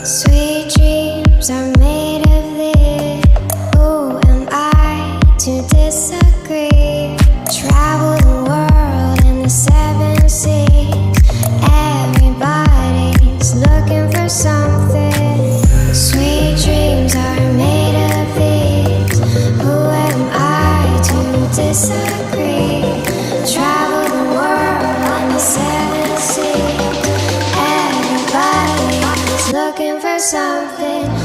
Sweet dreams are made of this. Who am I to disagree? Travel the world and the seven seas. Everybody's looking for something. Sweet dreams are made of these. Who am I to disagree? Travel the world and the seven seas. Everybody's looking for something.